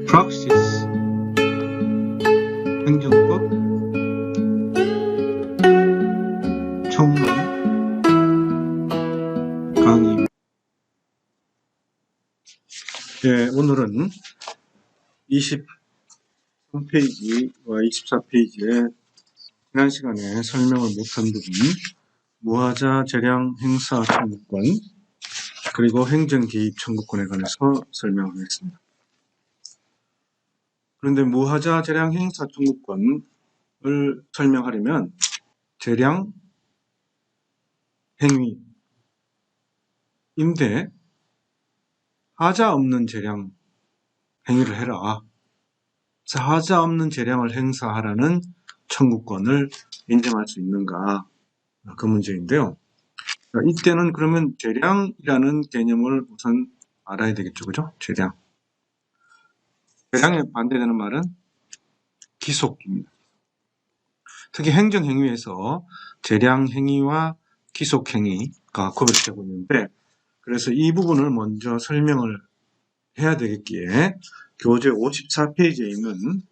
praxis 행정법 총론 강의. 네, 오늘은 23페이지와 24페이지에 지난 시간에 설명을 못한 부분, 무하자 재량 행사 청구권 그리고 행정 개입 청구권에 관해서 설명하겠습니다. 그런데 무하자 재량 행사 청구권을 설명하려면 재량 행위인데 하자 없는 재량 행위를 해라. 하자 없는 재량을 행사하라는 청구권을 인정할 수 있는가, 그 문제인데요. 이때는 그러면 재량이라는 개념을 우선 알아야 되겠죠, 그죠? 재량. 재량에 반대되는 말은 기속입니다. 특히 행정행위에서 재량행위와 기속행위가 구별되고 있는데, 그래서 이 부분을 먼저 설명을 해야 되겠기에 교재 54페이지에 있는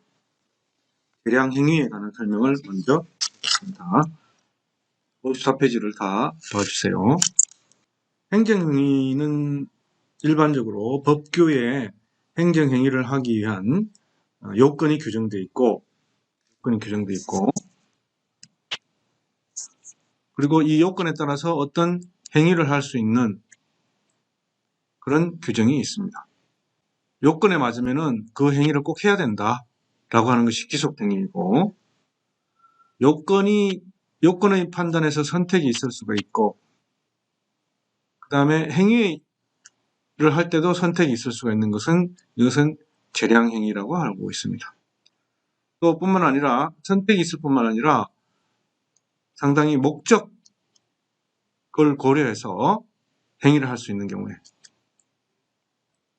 재량행위에 관한 설명을 먼저 하겠습니다. 54페이지를 다 도와주세요. 행정행위는 일반적으로 법규에 행정행위를 하기 위한 요건이 규정되어 있고, 그리고 이 요건에 따라서 어떤 행위를 할 수 있는 그런 규정이 있습니다. 요건에 맞으면은 그 행위를 꼭 해야 된다라고 하는 것이 기속행위이고, 요건의 판단에서 선택이 있을 수가 있고, 그 다음에 행위를 할 때도 선택이 있을 수가 있는 것은 이것은 재량행위라고 알고 있습니다. 또 뿐만 아니라 선택이 있을 뿐만 아니라 상당히 목적을 고려해서 행위를 할 수 있는 경우에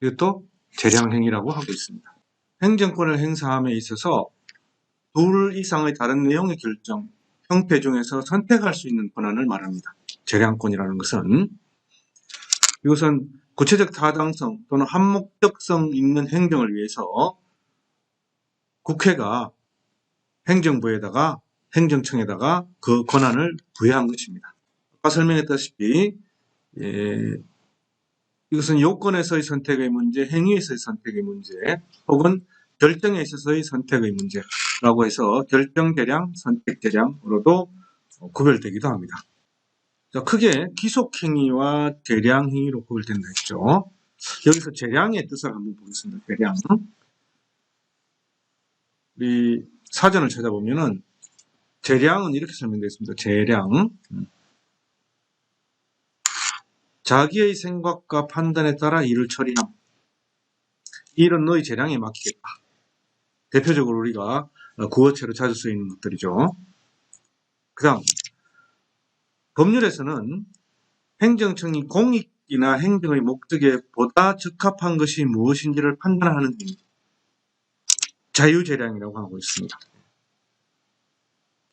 이것도 재량행위라고 하고 있습니다. 행정권을 행사함에 있어서 둘 이상의 다른 내용의 결정, 형태 중에서 선택할 수 있는 권한을 말합니다. 재량권이라는 것은 이것은 구체적 타당성 또는 한목적성 있는 행정을 위해서 국회가 행정부에다가 행정청에다가 그 권한을 부여한 것입니다. 아까 설명했다시피 이것은 요건에서의 선택의 문제, 행위에서의 선택의 문제, 혹은 결정에 있어서의 선택의 문제라고 해서 결정재량, 선택재량으로도 구별되기도 합니다. 자, 크게 기속행위와 재량행위로 구별된다 했죠. 여기서 재량의 뜻을 한번 보겠습니다. 재량. 우리 사전을 찾아보면은 재량은 이렇게 설명되어 있습니다. 재량. 자기의 생각과 판단에 따라 일을 처리함. 일은 너희 재량에 맡기겠다. 대표적으로 우리가 구어체로 자주 쓰이는 것들이죠. 그 다음, 법률에서는 행정청이 공익이나 행정의 목적에 보다 적합한 것이 무엇인지를 판단하는 힘, 자유재량이라고 하고 있습니다.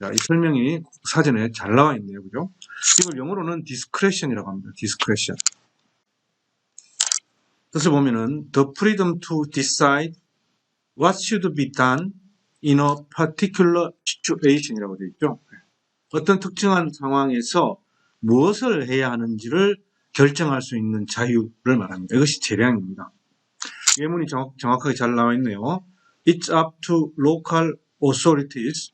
자, 이 설명이 사전에 잘 나와 있네요. 그죠? 이걸 영어로는 discretion이라고 합니다. discretion. 뜻을 보면은 the freedom to decide what should be done in a particular situation이라고 되어 있죠. 어떤 특정한 상황에서 무엇을 해야 하는지를 결정할 수 있는 자유를 말합니다. 이것이 재량입니다. 예문이 정확하게 잘 나와 있네요. It's up to local authorities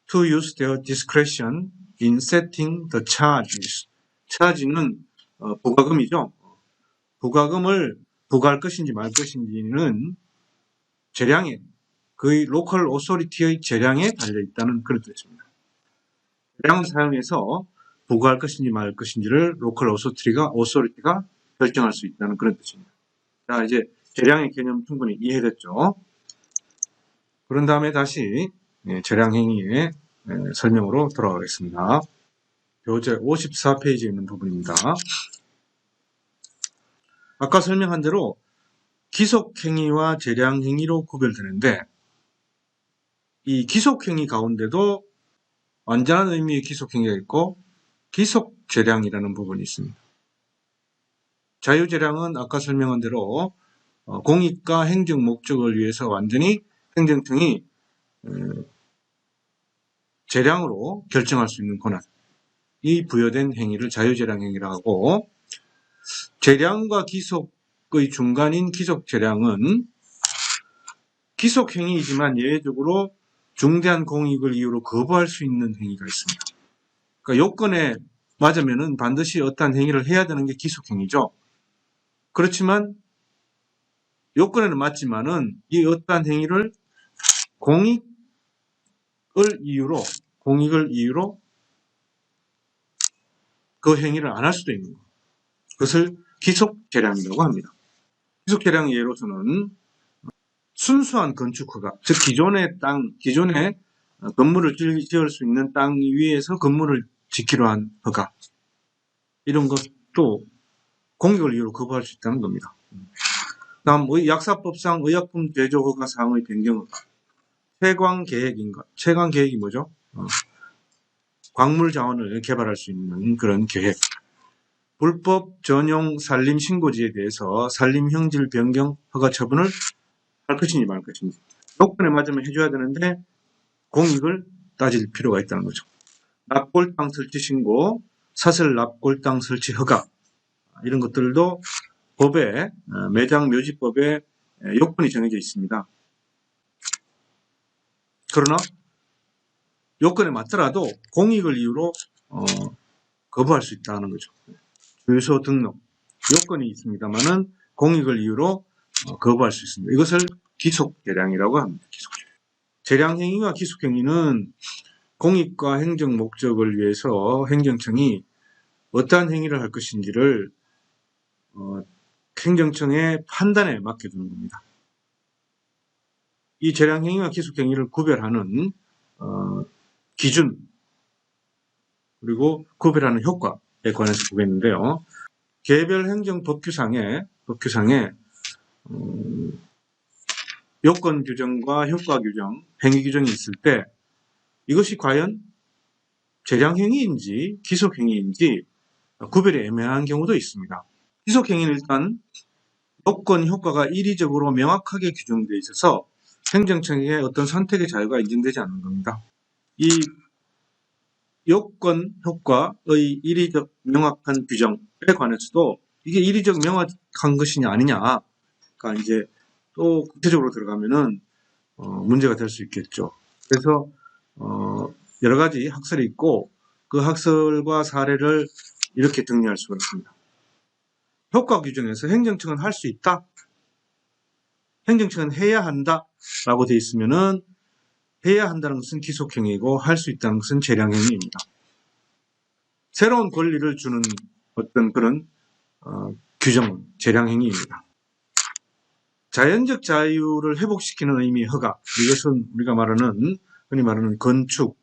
to use their discretion in setting the charges. charge는 부과금이죠. 부과금을 부과할 것인지 말 것인지는 재량에, 그의 로컬 오소리티의 재량에 달려있다는 그런 뜻입니다. 재량을 사용해서 부과할 것인지 말 것인지를 로컬 오소리티가 결정할 수 있다는 그런 뜻입니다. 자, 이제 재량의 개념 충분히 이해됐죠? 그런 다음에 다시 재량행위의 설명으로 돌아가겠습니다. 교재 54페이지에 있는 부분입니다. 아까 설명한 대로 기속행위와 재량행위로 구별되는데, 이 기속행위 가운데도 완전한 의미의 기속행위가 있고 기속재량이라는 부분이 있습니다. 자유재량은 아까 설명한 대로 공익과 행정 목적을 위해서 완전히 행정청이 재량으로 결정할 수 있는 권한이 부여된 행위를 자유재량행위라고 하고, 재량과 기속의 중간인 기속재량은 기속행위이지만 예외적으로 중대한 공익을 이유로 거부할 수 있는 행위가 있습니다. 그러니까 요건에 맞으면은 반드시 어떠한 행위를 해야 되는 게 기속행위죠. 그렇지만 요건에는 맞지만은 이 어떠한 행위를 공익을 이유로 그 행위를 안 할 수도 있는 것. 그것을 기속재량이라고 합니다. 기속재량 예로서는 순수한 건축 허가, 즉 기존의 건물을 지을 수 있는 땅 위에서 건물을 짓기로 한 허가, 이런 것도 공익을 이유로 거부할 수 있다는 겁니다. 다음 약사법상 의약품 제조 허가 사항의 변경 허가. 채광 계획이 뭐죠? 광물 자원을 개발할 수 있는 그런 계획. 불법 전용 산림 신고지에 대해서 산림 형질 변경 허가 처분을 할 것인지 말 것인지. 요건에 맞으면 해줘야 되는데 공익을 따질 필요가 있다는 거죠. 납골당 설치 신고, 사설 납골당 설치 허가, 이런 것들도 법에, 매장 묘지법에 요건이 정해져 있습니다. 그러나 요건에 맞더라도 공익을 이유로 거부할 수 있다는 거죠. 주유소 등록 요건이 있습니다만은 공익을 이유로 거부할 수 있습니다. 이것을 기속재량이라고 합니다. 재량행위와 기속행위는 공익과 행정 목적을 위해서 행정청이 어떠한 행위를 할 것인지를 행정청의 판단에 맡겨두는 겁니다. 이 재량행위와 기속행위를 구별하는 기준, 그리고 구별하는 효과에 관해서 보겠는데요. 개별 행정 법규상에 요건 규정과 효과 규정, 행위 규정이 있을 때 이것이 과연 재량행위인지 기속행위인지 구별이 애매한 경우도 있습니다. 기속행위는 일단 요건 효과가 일의적으로 명확하게 규정되어 있어서 행정청에게 어떤 선택의 자유가 인정되지 않는 겁니다. 이 요건 효과의 일의적 명확한 규정에 관해서도 이게 일의적 명확한 것이냐 아니냐가 이제 또 구체적으로 들어가면은 문제가 될 수 있겠죠. 그래서 여러 가지 학설이 있고 그 학설과 사례를 이렇게 정리할 수가 있습니다. 효과 규정에서 행정청은 할 수 있다, 행정청은 해야 한다 라고 되어 있으면은 해야 한다는 것은 기속행위이고 할 수 있다는 것은 재량행위입니다. 새로운 권리를 주는 어떤 그런 규정은 재량행위입니다. 자연적 자유를 회복시키는 의미의 허가, 이것은 우리가 흔히 말하는 건축,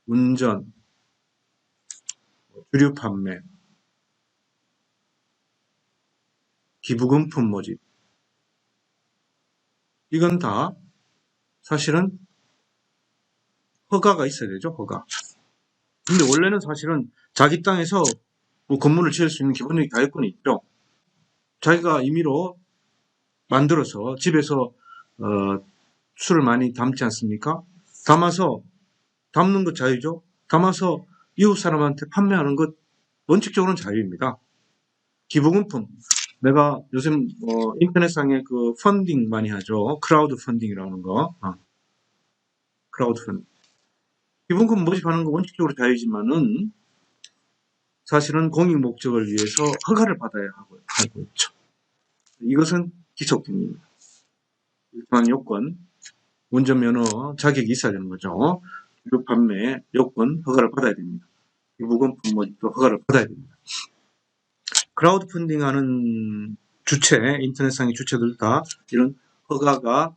운전, 주류 판매, 기부금품 모집, 이건 다 사실은 허가가 있어야 되죠. 허가. 근데 원래는 사실은 자기 땅에서 건물을 지을 수 있는 기본적인 자유권이 있죠. 자기가 임의로 만들어서 집에서 술을 많이 담지 않습니까? 담는 것 자유죠. 담아서 이웃 사람한테 판매하는 것 원칙적으로는 자유입니다. 기부금품, 내가 요즘 인터넷상에 그 펀딩 많이 하죠. 크라우드 펀딩이라는 거. 크라우드 펀딩. 기부금품 모집하는 거 원칙적으로 자유지만은 사실은 공익 목적을 위해서 허가를 받아야 하고 있죠. 이것은 기속행위입니다. 일정한 요건, 운전면허 자격이 있어야 되는 거죠. 주류 판매 요건 허가를 받아야 됩니다. 기부금품 모집도 허가를 받아야 됩니다. 크라우드 펀딩하는 주체, 인터넷상의 주체들 다 이런 허가가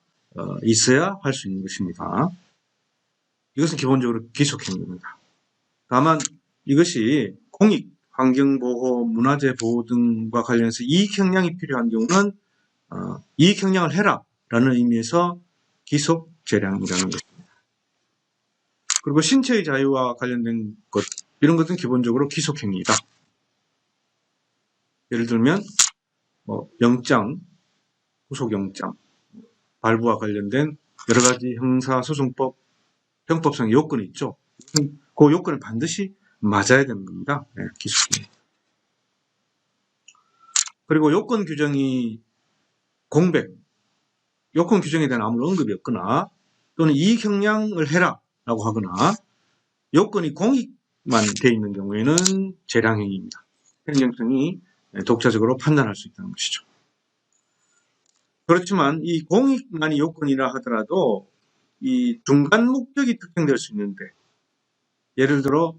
있어야 할 수 있는 것입니다. 이것은 기본적으로 기속행위입니다. 다만 이것이 공익, 환경보호, 문화재 보호 등과 관련해서 이익 형량이 필요한 경우는 이익 형량을 해라 라는 의미에서 기속재량이라는 것입니다. 그리고 신체의 자유와 관련된 것, 이런 것은 기본적으로 기속행위이다. 예를 들면 영장, 구속영장 발부와 관련된 여러 가지 형사소송법, 형법상 요건이 있죠. 그 요건을 반드시 맞아야 되는 겁니다. 네, 기소권. 그리고 요건 규정이 공백, 요건 규정에 대한 아무 언급이 없거나 또는 이익 형량을 해라라고 하거나 요건이 공익만 되어 있는 경우에는 재량행위입니다. 행정청이 독자적으로 판단할 수 있다는 것이죠. 그렇지만 이 공익만이 요건이라 하더라도 이 중간 목적이 특정될 수 있는데, 예를 들어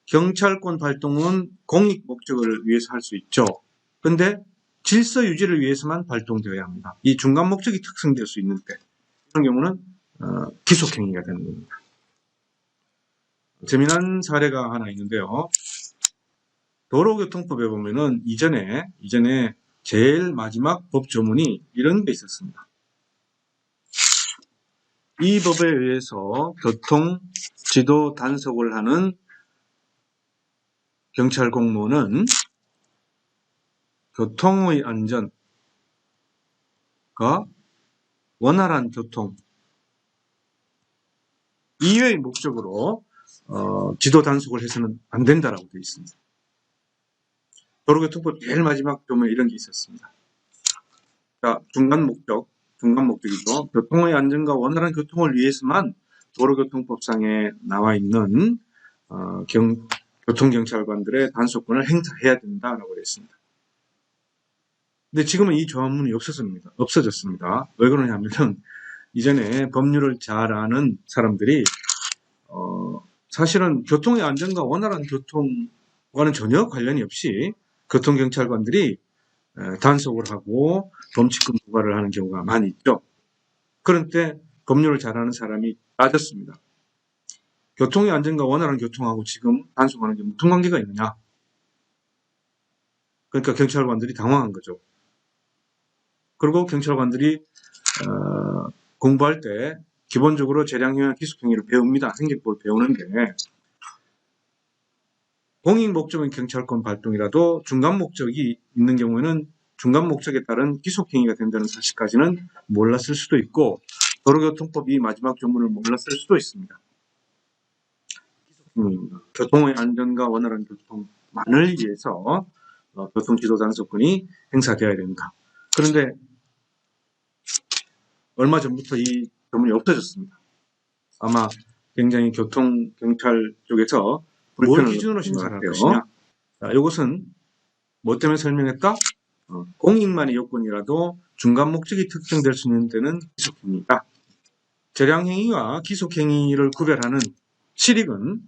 경찰권 발동은 공익 목적을 위해서 할 수 있죠. 근데 질서 유지를 위해서만 발동되어야 합니다. 이 중간 목적이 특성될 수 있는데 그런 경우는 기속행위가 되는 겁니다. 재미난 사례가 하나 있는데요. 도로교통법에 보면은 이전에 제일 마지막 법 조문이 이런 게 있었습니다. 이 법에 의해서 교통 지도 단속을 하는 경찰 공무원은 교통의 안전과 원활한 교통 이외의 목적으로 지도 단속을 해서는 안 된다라고 되어 있습니다. 도로교통법 제일 마지막 조문에 이런 게 있었습니다. 자, 중간 목적이죠. 교통의 안전과 원활한 교통을 위해서만 도로교통법상에 나와 있는 교통경찰관들의 단속권을 행사해야 된다라고 했습니다. 근데 지금은 이 조항문이 없어졌습니다. 왜 그러냐면은 이전에 법률을 잘 아는 사람들이 사실은 교통의 안전과 원활한 교통과는 전혀 관련이 없이 교통경찰관들이 단속을 하고 범칙금 부과를 하는 경우가 많이 있죠. 그런데 법률을 잘 아는 사람이 따졌습니다. 교통의 안전과 원활한 교통하고 지금 단속하는 게 무슨 관계가 있느냐. 그러니까 경찰관들이 당황한 거죠. 그리고 경찰관들이 공부할 때 기본적으로 재량형이나 기속행위를 배웁니다. 행정법을 배우는데 공익 목적인 경찰권 발동이라도 중간 목적이 있는 경우에는 중간 목적에 따른 기속행위가 된다는 사실까지는 몰랐을 수도 있고 도로교통법 이 마지막 조문을 몰랐을 수도 있습니다. 교통의 안전과 원활한 교통만을 위해서 교통지도 단속권이 행사되어야 된다. 그런데 얼마 전부터 이 조문이 없어졌습니다. 아마 굉장히 교통경찰 쪽에서 뭘 기준으로 심사를 할 것이냐. 이것은 뭐 때문에 설명했다? 공익만의 요건이라도 중간 목적이 특정될 수 있는 데는 기속행위다. 재량행위와 기속행위를 구별하는 실익은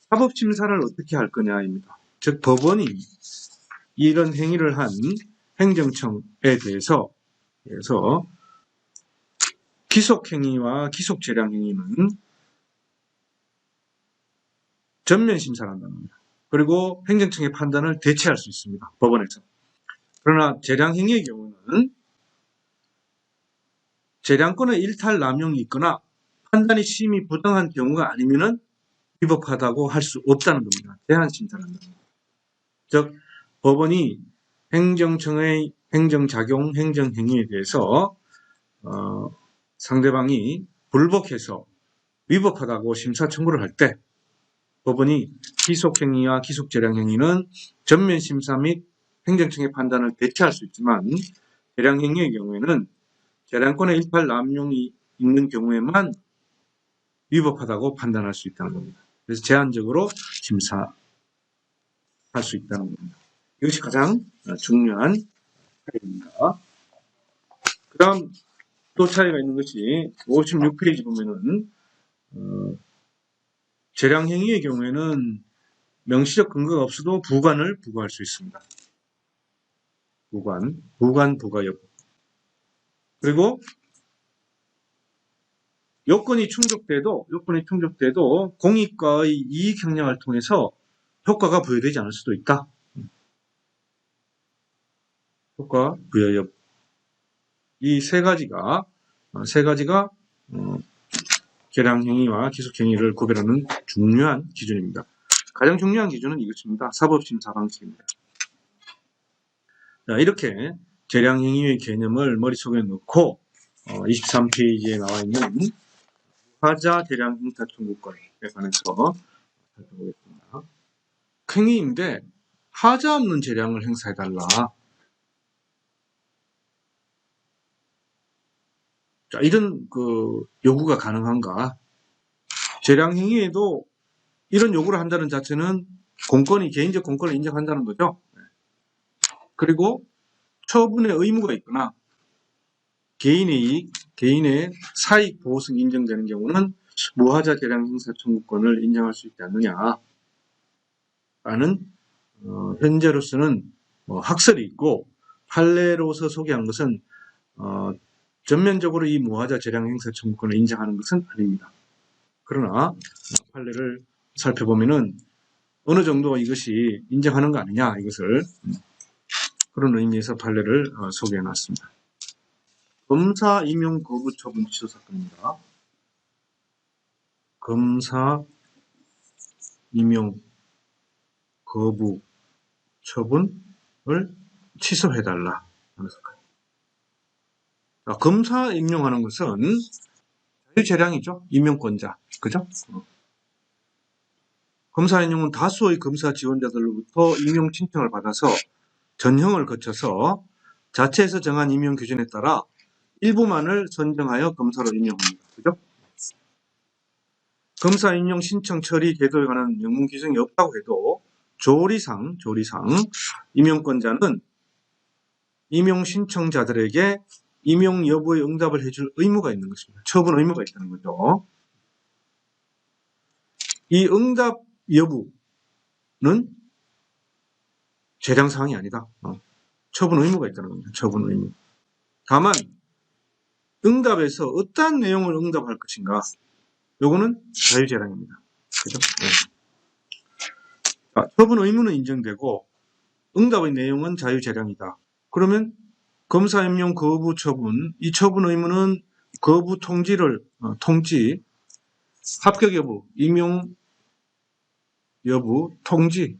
사법심사를 어떻게 할 거냐입니다. 즉 법원이 이런 행위를 한 행정청에 대해서 기속행위와 기속재량행위는 전면심사를 한다는 겁니다. 그리고 행정청의 판단을 대체할 수 있습니다. 법원에서. 그러나 재량행위의 경우는 재량권의 일탈 남용이 있거나 판단이 심히 부당한 경우가 아니면은 위법하다고 할 수 없다는 겁니다. 제한심사를 한다는 겁니다. 즉 법원이 행정청의 행정작용, 행정행위에 대해서 상대방이 불복해서 위법하다고 심사 청구를 할 때 법원이 기속행위와 기속재량행위는 전면심사 및 행정청의 판단을 대체할 수 있지만 재량행위의 경우에는 재량권의 일탈 남용이 있는 경우에만 위법하다고 판단할 수 있다는 겁니다. 그래서 제한적으로 심사할 수 있다는 겁니다. 이것이 가장 중요한 차이입니다. 그 다음 또 차이가 있는 것이 56페이지 보면은 재량행위의 경우에는 명시적 근거가 없어도 부관을 부과할 수 있습니다. 부관 부과 여부. 그리고 요건이 충족돼도 공익과의 이익 형량을 통해서 효과가 부여되지 않을 수도 있다. 효과 부여 여부. 이 세 가지가 재량행위와 기속행위를 구별하는 중요한 기준입니다. 가장 중요한 기준은 이것입니다. 사법심사 방식입니다. 자, 이렇게 재량행위의 개념을 머릿속에 넣고 23페이지에 나와 있는 무하자 재량행사 청구권에 관해서 살펴보겠습니다. 행위인데 하자 없는 재량을 행사해달라. 자, 이런 요구가 가능한가? 재량행위에도 이런 요구를 한다는 자체는 개인적 공권을 인정한다는 거죠. 그리고 처분의 의무가 있거나 개인의 이익, 개인의 사익 보호성이 인정되는 경우는 무하자 재량 행사 청구권을 인정할 수 있지 않느냐라는 현재로서는 학설이 있고 판례로서 소개한 것은 전면적으로 이 무하자 재량 행사 청구권을 인정하는 것은 아닙니다. 그러나 판례를 살펴보면은 어느 정도 이것이 인정하는 거 아니냐 이것을 그런 의미에서 판례를 소개해 놨습니다. 검사 임용 거부 처분 취소 사건입니다. 검사 임용 거부 처분을 취소해달라. 검사 임용하는 것은 자유재량이죠. 임용권자. 그죠? 검사 임용은 다수의 검사 지원자들로부터 임용 신청을 받아서 전형을 거쳐서 자체에서 정한 임용 규정에 따라 일부만을 선정하여 검사로 임용합니다. 그죠? 검사 임용 신청 처리 제도에 관한 명문 규정이 없다고 해도 조리상 임용권자는 임용 신청자들에게 임용 여부의 응답을 해줄 의무가 있는 것입니다. 처분 의무가 있다는 거죠. 이 응답 여부는 재량사항이 아니다. 처분 의무가 있다는 겁니다. 처분 의무. 다만 응답에서 어떠한 내용을 응답할 것인가 요거는 자유재량입니다. 그죠? 자, 처분 의무는 인정되고 응답의 내용은 자유재량이다. 그러면 검사 임용 거부 처분, 이 처분 의무는 거부 통지, 합격 여부, 임용 여부, 통지를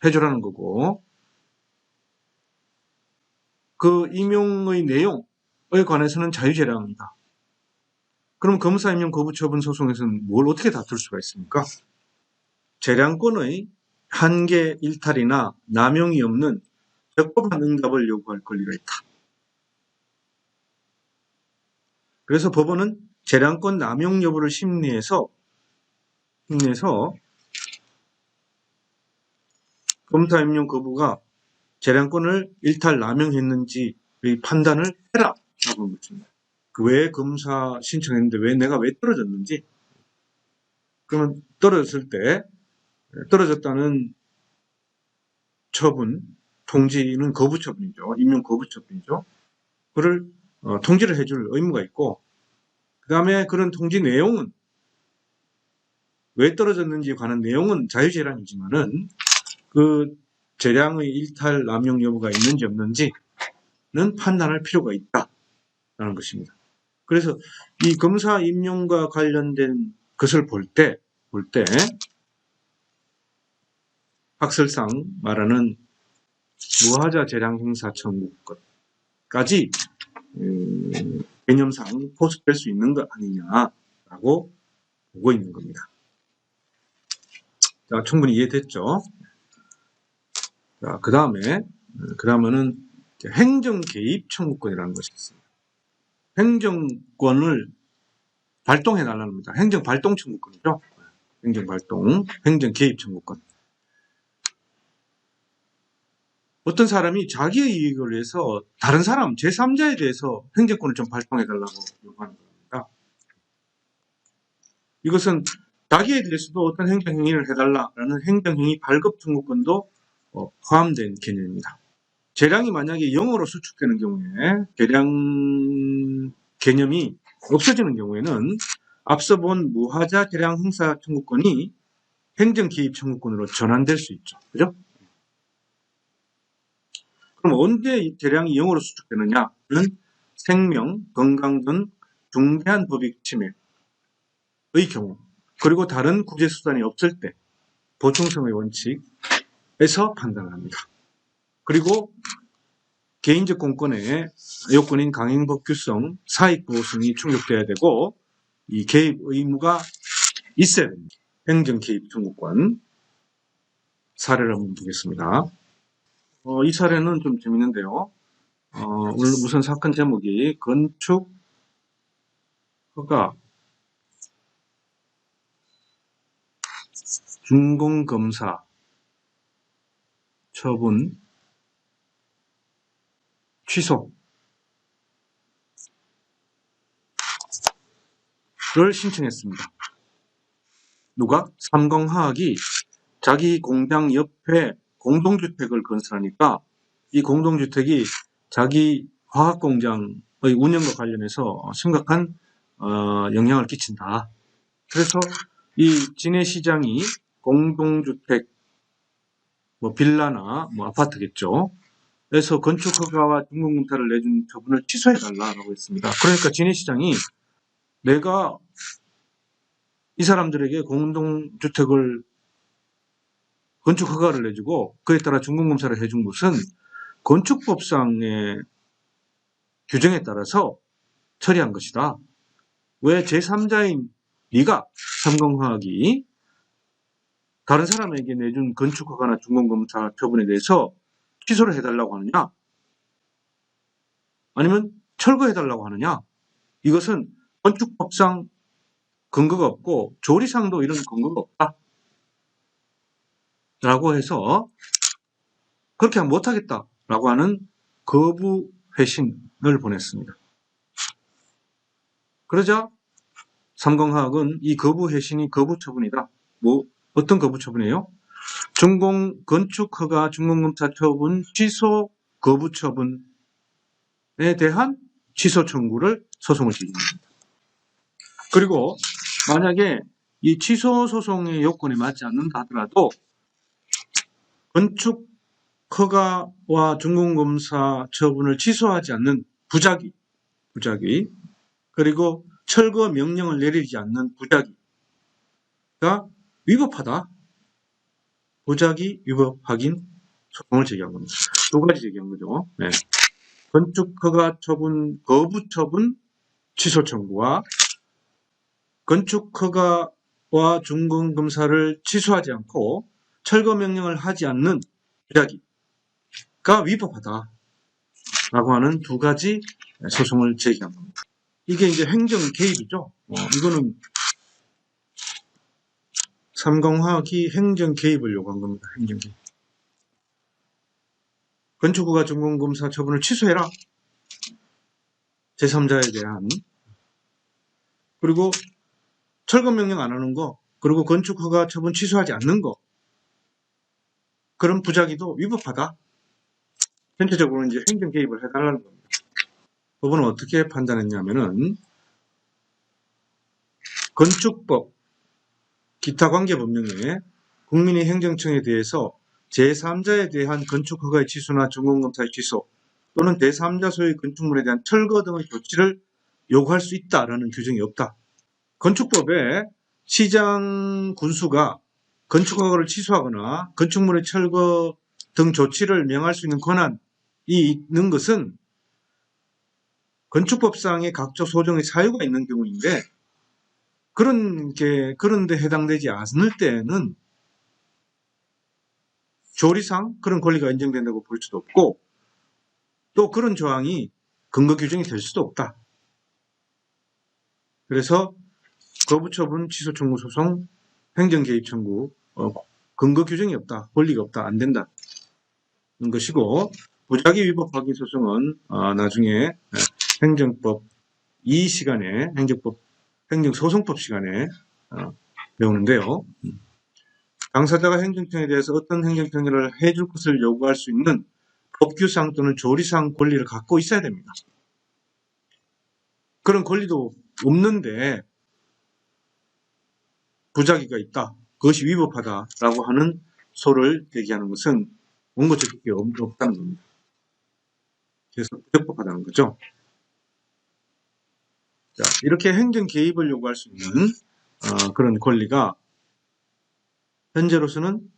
해주라는 거고 그 임용의 내용에 관해서는 자유재량입니다. 그럼 검사 임용 거부 처분 소송에서는 뭘 어떻게 다툴 수가 있습니까? 재량권의 한계 일탈이나 남용이 없는 적법한 응답을 요구할 권리가 있다. 그래서 법원은 재량권 남용 여부를 심리해서 검사 임용 거부가 재량권을 일탈 남용했는지의 판단을 해라 라고 한 것입니다. 왜 검사 신청했는데 내가 왜 떨어졌는지, 그러면 떨어졌다는 처분, 통지는 거부 처분이죠. 임용 거부 처분이죠. 그를 통지를 해줄 의무가 있고, 그 다음에 그런 통지 내용은 왜 떨어졌는지에 관한 내용은 자유재량이지만은 그 재량의 일탈 남용 여부가 있는지 없는지는 판단할 필요가 있다라는 것입니다. 그래서 이 검사 임용과 관련된 것을 볼 때 학설상 말하는 무하자 재량 행사 청구권까지 개념상 포섭될 수 있는 것 아니냐라고 보고 있는 겁니다. 자, 충분히 이해됐죠? 자, 그다음에는 행정 개입 청구권이라는 것이 있습니다. 행정권을 발동해 달라는 겁니다. 행정 발동 청구권이죠. 행정 발동, 행정 개입 청구권. 어떤 사람이 자기의 이익을 위해서 다른 사람, 제3자에 대해서 행정권을 좀 발동해 달라고 요구하는 겁니다. 이것은 자기에 대해서도 어떤 행정행위를 해달라라는 행정행위 발급 청구권도 포함된 개념입니다. 재량이 만약에 0으로 수축되는 경우에 재량 개념이 없어지는 경우에는 앞서 본 무하자 재량 행사 청구권이 행정 개입 청구권으로 전환될 수 있죠. 그죠? 그럼 언제 재량이 0으로 수축되느냐는 생명, 건강 등 중대한 법익 침해의 경우, 그리고 다른 구제수단이 없을 때 보충성의 원칙에서 판단을 합니다. 그리고 개인적 공권의 요건인 강행법규성, 사익보호성이 충족돼야 되고 이 개입 의무가 있어야 됩니다. 행정 개입 청구권 사례를 한번 보겠습니다. 이 사례는 좀 재밌는데요. 우선 사건 제목이 건축 허가 준공검사 처분 취소를 신청했습니다. 누가? 삼공화학이 자기 공장 옆에 공동주택을 건설하니까 이 공동주택이 자기 화학공장의 운영과 관련해서 심각한 영향을 끼친다. 그래서 이 진해시장이 공동주택, 빌라나 아파트겠죠. 그래서 건축허가와 준공검사를 내준 처분을 취소해달라고 했습니다. 그러니까 진해시장이 내가 이 사람들에게 공동주택을 건축허가를 내주고 그에 따라 준공검사를 해준 것은 건축법상의 규정에 따라서 처리한 것이다. 왜 제3자인 네가 삼공화학이 다른 사람에게 내준 건축허가나 준공검사 처분에 대해서 취소를 해달라고 하느냐? 아니면 철거해달라고 하느냐? 이것은 건축법상 근거가 없고 조리상도 이런 근거가 없다. 라고 해서 그렇게 하면 못하겠다라고 하는 거부 회신을 보냈습니다. 그러자 삼공화학은 이 거부 회신이 거부 처분이다. 어떤 거부 처분이에요? 건축허가 준공검사 처분 취소 거부 처분에 대한 취소 청구를 소송을 제기합니다. 그리고 만약에 이 취소 소송의 요건에 맞지 않는다 하더라도 건축허가와 준공검사 처분을 취소하지 않는 부작위 그리고 철거 명령을 내리지 않는 부작위가 위법하다. 부작위 위법 확인 소송을 제기한 겁니다. 두 가지 제기한 거죠. 네. 건축허가 처분 거부 처분 취소 청구와 건축허가와 준공검사를 취소하지 않고 철거 명령을 하지 않는 부작위가 위법하다라고 하는 두 가지 소송을 제기한 겁니다. 이게 이제 행정 개입이죠. 이거는 삼공화학이 행정 개입을 요구한 겁니다. 행정 개입. 건축허가 준공검사 처분을 취소해라. 제3자에 대한. 그리고 철거 명령 안 하는 거, 그리고 건축허가 처분 취소하지 않는 거, 그런 부작위도 위법하다. 전체적으로 이제 행정 개입을 해달라는 겁니다. 법원은 어떻게 판단했냐면은 건축법 기타 관계법령에 국민의 행정청에 대해서 제3자에 대한 건축허가의 취소나 준공검사의 취소 또는 제3자 소유의 건축물에 대한 철거 등의 조치를 요구할 수 있다라는 규정이 없다. 건축법에 시장 군수가 건축허가를 취소하거나 건축물의 철거 등 조치를 명할 수 있는 권한이 있는 것은 건축법상의 각종 소정의 사유가 있는 경우인데 그런데 해당되지 않을 때는 조리상 그런 권리가 인정된다고 볼 수도 없고 또 그런 조항이 근거 규정이 될 수도 없다. 그래서 거부처분, 취소 청구 소송, 행정 개입 청구 근거 규정이 없다, 권리가 없다, 안 된다는 것이고 부작위 위법 확인 소송은 나중에 행정법 이 시간에 행정소송법 시간에 배우는데요. 당사자가 행정청에 대해서 어떤 행정처리를 해줄 것을 요구할 수 있는 법규상 또는 조리상 권리를 갖고 있어야 됩니다. 그런 권리도 없는데 부작위가 있다. 그것이 위법하다라고 하는 소를 제기하는 것은 원고적인 게 없다는 겁니다. 그래서 부적법하다는 거죠. 자, 이렇게 행정 개입을 요구할 수 있는 그런 권리가 현재로서는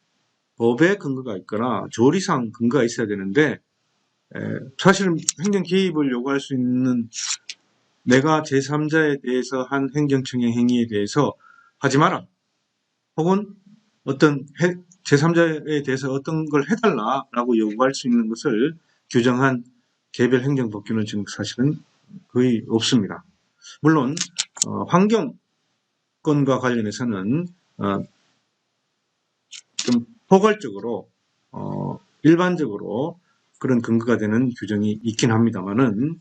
법에 근거가 있거나 조리상 근거가 있어야 되는데 사실은 행정 개입을 요구할 수 있는 내가 제3자에 대해서 한 행정청의 행위에 대해서 하지 마라. 혹은 어떤 제3자에 대해서 어떤 걸 해달라라고 요구할 수 있는 것을 규정한 개별 행정법규는 지금 사실은 거의 없습니다. 물론 환경권과 관련해서는 좀 포괄적으로 일반적으로 그런 근거가 되는 규정이 있긴 합니다만은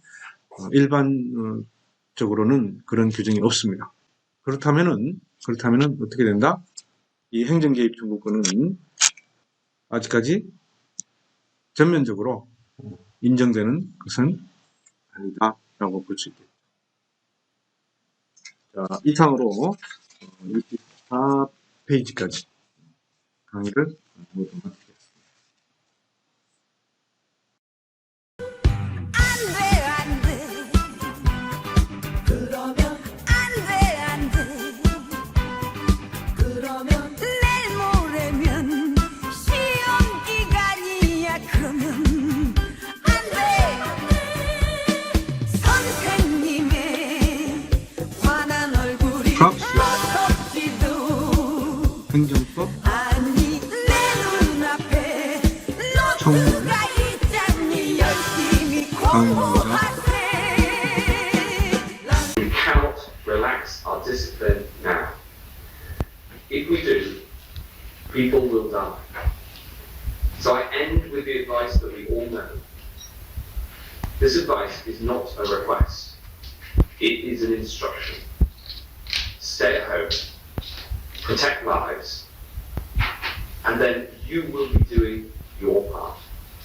일반적으로는 그런 규정이 없습니다. 그렇다면은 어떻게 된다? 이 행정개입 청구권은 아직까지 전면적으로 인정되는 것은 아니다라고 볼 수 있겠습니다. 자, 이상으로 24페이지까지 강의를 모두 마치겠습니다. 행정법 청문 강의입니다. We cannot relax our discipline now. If we do, people will die. So I end with the advice that we all know. This advice is not a request. It is an instruction. Stay at home. Protect lives. And then you will be doing your part.